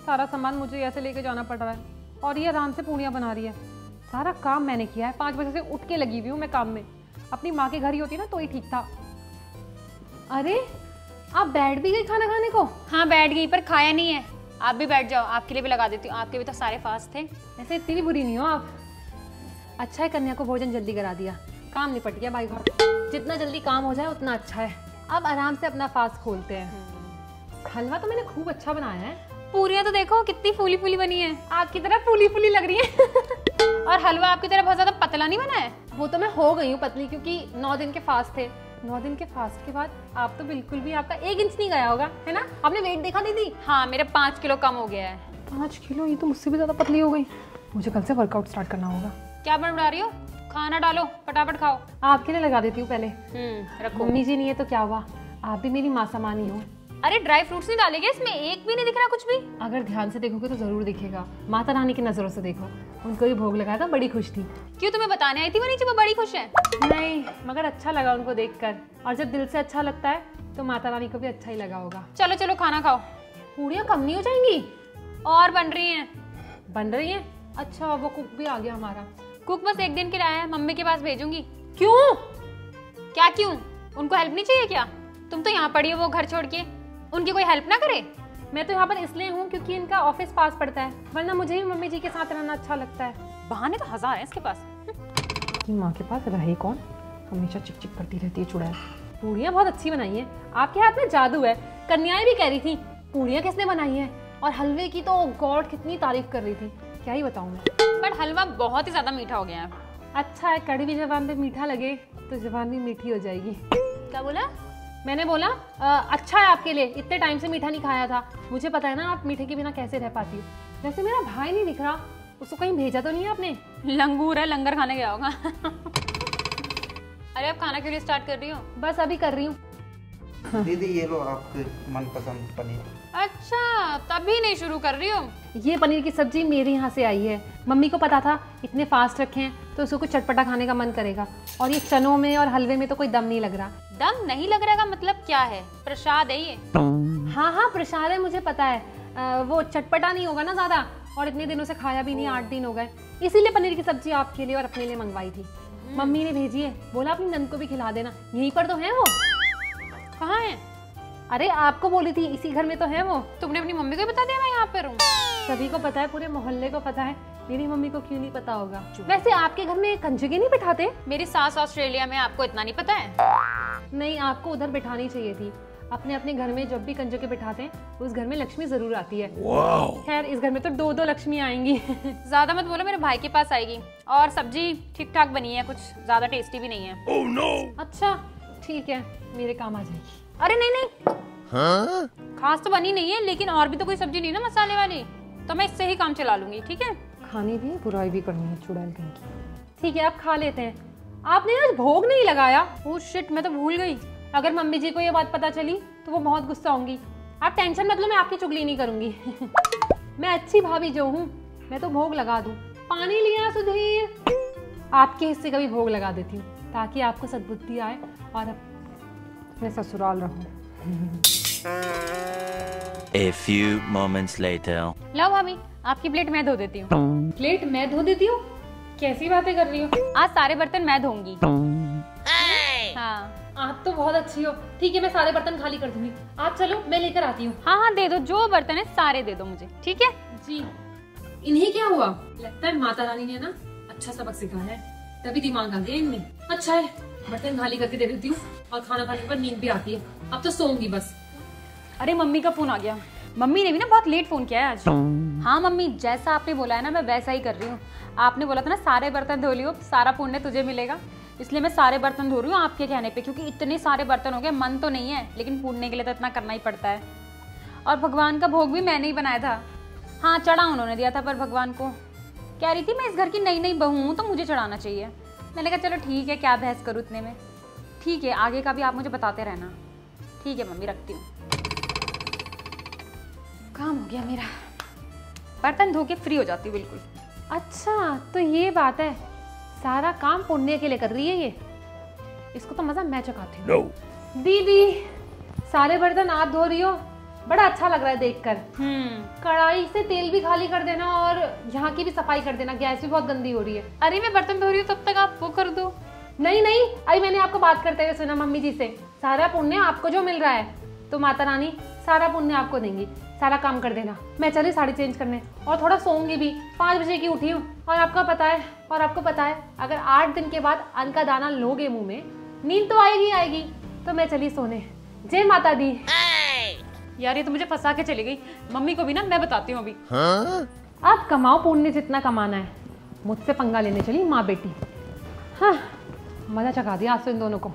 सारा सामान मुझे ऐसे लेके जाना पड़ रहा है और ये आराम से पूड़ियाँ बना रही है। सारा काम मैंने किया है, 5 बजे से उठ के लगी हुई हूँ मैं काम में। अपनी माँ के घर ही होती ना तो ही ठीक था। अरे आप बैठ भी गई खाना खाने को? हाँ बैठ गई, पर खाया नहीं है। आप भी बैठ जाओ, आपके लिए भी लगा देती हूँ, आपके भी तो सारे फास्ट थे। ऐसे इतनी भी बुरी नहीं हो आप। अच्छा है कन्या को भोजन जल्दी करा दिया, काम निपट गया भाई घाट। जितना जल्दी काम हो जाए उतना अच्छा है। अब आराम से अपना फास्ट खोलते हैं। हलवा तो मैंने खूब अच्छा बनाया है। पूरियाँ तो देखो कितनी फूली फूली बनी है, आपकी तरह फूली फूली लग रही है। और हलवा आपकी तरह बहुत ज्यादा पतला नहीं बना है। वो तो मैं हो गई हूँ पतली, क्योंकि 9 दिन के फास्ट थे। 9 दिन के फास्ट के बाद आप तो बिल्कुल भी, आपका 1 इंच नहीं गया होगा, है ना? आपने वेट देखा दीदी? हाँ मेरा 5 किलो कम हो गया है। 5 किलो? ये तो मुझसे भी ज्यादा पतली हो गई। मुझे कल से वर्कआउट स्टार्ट करना होगा। क्या बड़ा रही हो? खाना डालो, फटाफट खाओ। आपके लिए लगा देती हूँ पहले। रखो। मम्मी जी नहीं है तो क्या हुआ, आप भी मेरी माँ समान ही हो। अरे ड्राई फ्रूट्स नहीं डालेंगे इसमें? एक भी नहीं दिख रहा कुछ भी। अगर ध्यान से देखोगे तो जरूर दिखेगा। माता रानी की नजरों से देखो, उनको भी भोग लगाया था, बड़ी खुश थी। क्यों, तुम्हें बताने आई थी वो नीचे वो बड़ी खुश है? नहीं, मगर अच्छा लगा उनको देखकर, और जब दिल से अच्छा लगता है तो माता रानी को भी अच्छा ही लगा होगा। चलो चलो खाना खाओ। पूड़ियाँ कम नहीं हो जाएंगी? और बन रही हैं। बन रही हैं? अच्छा, वो कुक भी आ गया हमारा। कुक बस 1 दिन के लिए आया है, मम्मी के पास भेजूंगी। क्यों? क्या क्यों? उनको हेल्प नहीं चाहिए क्या? तुम तो यहाँ पड़ी हो वो घर छोड़ के, उनकी कोई हेल्प ना करे? मैं तो यहाँ पर इसलिए हूँ क्योंकि इनका ऑफिस पास पड़ता है, वरना मुझे ही मम्मी जी के साथ रहना अच्छा लगता है। बहाने तो 1000 हैं इसके पास। कि माँ के पास रहे कौन, हमेशा चिक चिक करती रहती है चुड़ैल। पूड़ियाँ बहुत अच्छी बनाई है, आपके हाथ में जादू है। कन्याएं भी कह रही थी पूड़ियाँ किसने बनाई है, और हलवे की तो गॉड कितनी तारीफ कर रही थी, क्या ही बताऊँ मैं। पर हलवा बहुत ही ज्यादा मीठा हो गया है। अच्छा है, कड़ी भी जबान पे मीठा लगे तो जबान भी मीठी हो जाएगी। क्या बोला? मैंने बोला अच्छा है आपके लिए, इतने टाइम से मीठा नहीं खाया था। मुझे पता है ना आप मीठे के बिना कैसे रह पाती हो। वैसे मेरा भाई नहीं दिख रहा, उसको कहीं भेजा तो नहीं है आपने? लंगूर है, लंगर खाने गया होगा। अरे आप खाना क्यों नहीं स्टार्ट कर रही हो? बस अभी कर रही हूँ। दीदी ये लो आपके मनपसंद पनीर। अच्छा, तभी नहीं शुरू कर रही हो? ये पनीर की सब्जी मेरे यहाँ से आई है। मम्मी को पता था इतने फास्ट रखे हैं तो उसको कुछ चटपटा खाने का मन करेगा, और ये चनों में और हलवे में तो कोई दम नहीं लग रहा। दम नहीं लग रहा का मतलब क्या है? प्रसाद है ये। हाँ हाँ प्रसाद है, मुझे पता है। वो चटपटा नहीं होगा ना ज्यादा, और इतने दिनों से खाया भी नहीं, 8 दिन हो गए, इसीलिए पनीर की सब्जी आपके लिए और अपने लिए मंगवाई थी। मम्मी ने भेजी है, बोला अपनी नंद को भी खिला देना। यहीं पर तो है वो। कहाँ है? अरे आपको बोली थी, इसी घर में तो है वो। तुमने अपनी मम्मी को बता दिया मैं यहाँ पर हूँ? सभी को पता है, पूरे मोहल्ले को पता है, मेरी मम्मी को क्यों नहीं पता होगा। वैसे आपके घर में कंजके नहीं बिठाते? मेरी सास ऑस्ट्रेलिया में, आपको इतना नहीं पता है? नहीं, आपको उधर बिठानी चाहिए थी। अपने अपने घर में जब भी कंजके बिठाते हैं उस घर में लक्ष्मी जरूर आती है। खैर इस घर में तो 2-2 लक्ष्मी आएंगी। ज्यादा मत बोलो, मेरे भाई के पास आएगी। और सब्जी ठीक ठाक बनी है, कुछ ज्यादा टेस्टी भी नहीं है। Oh, no! अच्छा ठीक है, मेरे काम आ जाएगी। अरे नहीं नहीं, हाँ? खास तो बनी नहीं है, लेकिन और भी तो कोई सब्जी नहीं ना मसाले वाली, तो मैं इससे ही काम चला लूंगी। ठीक है? खानी भी है, बुराई भी करनी है, चुड़ैल कहीं की। ठीक है आप खा लेते हैं। आपने आज भोग नहीं लगाया? ओह शिट, मैं तो भूल गई। अगर मम्मी जी को ये बात पता चली तो वो बहुत गुस्सा होंगी। आप टेंशन मत लो, मैं आपकी चुगली नहीं करूंगी। मैं अच्छी भाभी जो हूँ, मैं तो भोग लगा दूं। पानी लिया सुधीर? आपके हिस्से का भी भोग लगा देती हूँ ताकि आपको सद्बुद्धि आए और मैं ससुराल रहूं। A few moments later. लो भाभी, आपकी प्लेट मैं धो देती हूँ। प्लेट मैं धो देती हूँ? कैसी बातें कर रही हो? आज सारे बर्तन मैं धोऊंगी। हाँ आप तो बहुत अच्छी हो। ठीक है मैं सारे बर्तन खाली कर दूंगी, आप चलो मैं लेकर आती हूँ। हाँ हाँ दे दो, जो बर्तन है सारे दे दो मुझे। ठीक है जी। इन्हें क्या हुआ? लगता है माता रानी ने ना अच्छा सबक सिखाया है, तभी दिमाग आ गया इनमें। अच्छा है, बर्तन खाली करके दे देती हूँ, और खाना खाने के बाद नींद भी आती है। अब तो सोऊंगी बस। अरे मम्मी का फोन आ गया। मम्मी ने भी ना बहुत लेट फोन किया है आज। हाँ मम्मी, जैसा आपने बोला है ना मैं वैसा ही कर रही हूँ। आपने बोला था ना सारे बर्तन धो लियो, सारा पुण्य तुझे मिलेगा, इसलिए मैं सारे बर्तन धो रही हूँ आपके कहने पे, क्योंकि इतने सारे बर्तन हो गए। मन तो नहीं है, लेकिन पुण्य के लिए तो इतना करना ही पड़ता है। और भगवान का भोग भी मैंने ही बनाया था। हाँ चढ़ा उन्होंने दिया था, पर भगवान को कह रही थी मैं इस घर की नई नई बहू हूँ तो मुझे चढ़ाना चाहिए। मैंने कहा चलो ठीक है, क्या बहस करूँ इतने में। ठीक है, आगे का भी आप मुझे बताते रहना। ठीक है मम्मी, रखती हूँ। काम हो गया मेरा, बर्तन धो के फ्री हो जाती हूँ बिल्कुल। अच्छा तो ये बात है, सारा काम पुण्य के लिए कर रही है ये। इसको तो मजा मैं चखाती हूँ। No. दीदी सारे बर्तन आप धो रही हो, बड़ा अच्छा लग रहा है देखकर। कढ़ाई से तेल भी खाली कर देना और यहाँ की भी सफाई कर देना, गैस भी बहुत गंदी हो रही है। अरे मैं बर्तन धो रही हूँ, तब तक आप वो कर दो। नहीं नहीं, अभी मैंने आपको बात करते हुए सुना मम्मी जी से, सारा पुण्य आपको जो मिल रहा है तो माता रानी सारा पुण्य आपको देंगी, सारा काम कर देना। मैं चली साड़ी चेंज करने और थोड़ा सोऊंगी भी, 5 बजे की उठी हूँ। और आपको पता है अगर 8 दिन के बाद अन्न का दाना लोगे मुंह में, नींद तो आएगी। तो मैं चली सोने। जय माता दी। यार ये तो मुझे फंसा के चली गई। मम्मी को भी ना मैं बताती हूँ अभी। आप कमाओ, पुण्य जितना कमाना है। मुझसे पंगा लेने चली माँ बेटी। हाँ, मजा चखा दिया आज तो इन दोनों को।